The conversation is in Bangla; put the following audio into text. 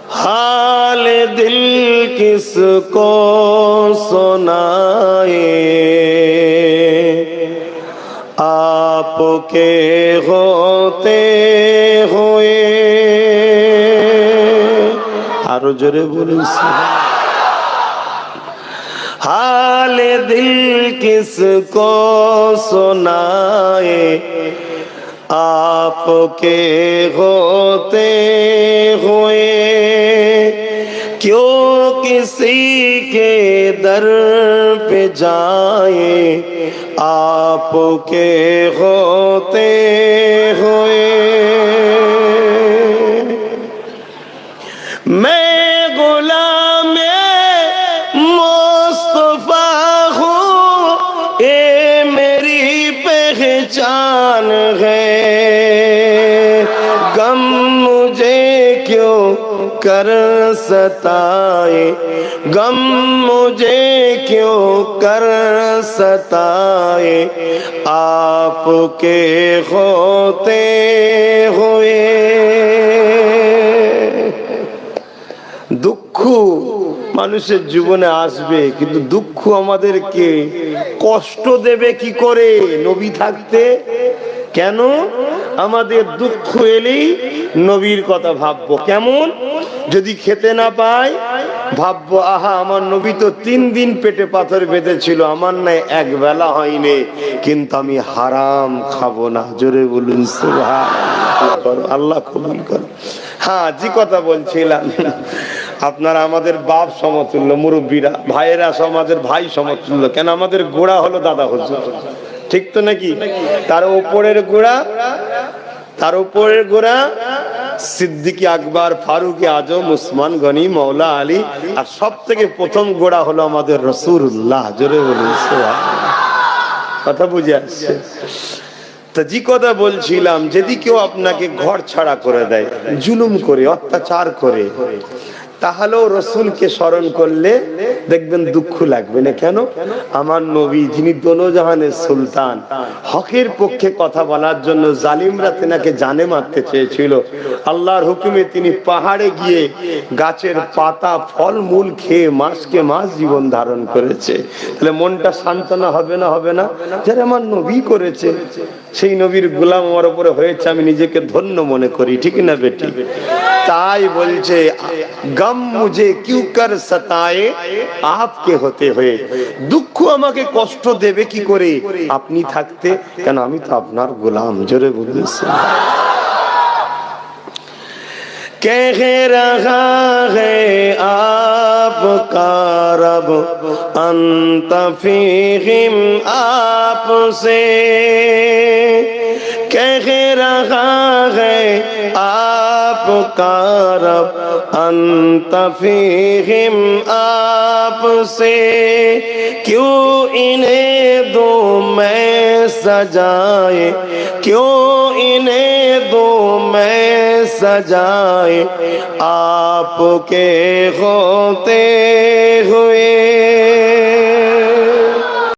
हाल दिल किसको सुनाए, आपके होते हुए। आरो जोरे बोलूं हाल दिल किसको सुनाए, आपके होते हुए। क्यों किसी के दर पे जाए, आपके होते हुए। मैं गुलाम मुस्तफा हूँ, ये मेरी पहचान है। गम मुझे क्यों कर सताए, गम मुझे क्यों कर सताए, आपके होते हुए। দুঃখ মানুষের জীবনে আসবে, কিন্তু দুঃখ আমাদেরকে কষ্ট দেবে কি করে নবী থাকতে? কেন? আমাদের দুঃখ এলেই নবীর কথা ভাববো। কেমন? যদি খেতে না পাই ভাববো, আহা আমার নবী তো 3 দিন পেটে পাথর বেঁধেছিল, আমার নাই এক বেলা হয়নি, কিন্তু আমি হারাম খাবো না। জোরে বলুন সুবহানাল্লাহ। আল্লাহ কবুল করো। হ্যাঁ, যে কথা বলছিলাম, আপনারা আমাদের বাপ সমতুল্য, মুরব্বীরা, ভাইয়েরা সমাজের ভাই সমতুল্য। কেন? আমাদের গোড়া হলো দাদা হুজুর, ঠিক তো নাকি? তার উপরের গোড়া সিদ্দিক আকবর, ফারুক আজম, উসমান গনি, মৌলা আলী, আর সব থেকে প্রথম গোড়া হলো আমাদের রাসূলুল্লাহ। জোরে বলুন সুবহানাল্লাহ। কথা বুঝে আসছে? তো যে কথা বলছিলাম, যদি কেউ আপনাকে ঘর ছাড়া করে দেয়, জুলুম করে, অত্যাচার করে, তাহলেও রসুলকে স্মরণ করলে দেখবেন দুঃখ লাগবে না। কেন? আমার নবী, যিনি দোনোজাহানের সুলতান, হকের পক্ষে কথা বলার জন্য জালিমরা তেনাকে জানে মারতে চেয়েছিল, আল্লাহর হুকুমে তিনি পাহাড়ে গিয়ে গাছের পাতা ফল মূল খেয়ে মাসকে মাস জীবন ধারণ করেছে। তাহলে মনটা সান্ত্বনা হবে না? হবে না? যারা আমার নবী করেছে, সেই নবীর গোলাম আমার উপরে হয়েছে, আমি নিজেকে ধন্য মনে করি, ঠিক না বেটি? তাই বলছে, গম মুঝে কিউ কর সতায়ে, আপকে হতে হয়ে। দুঃখ আমাকে কষ্ট দেবে কি করে আপনি থাকতে? কেন? আমি তো আপনার গোলাম। জোরে বলুন। कह रहा है आपका रब अंत फीहिम, आपसे कह रहा है आपका रब अंत फीहिम, आपसे। क्यों इन्हें दो मैं सजाए, क्यों इन्हें दो मैं सजाए, आपके होते हुए।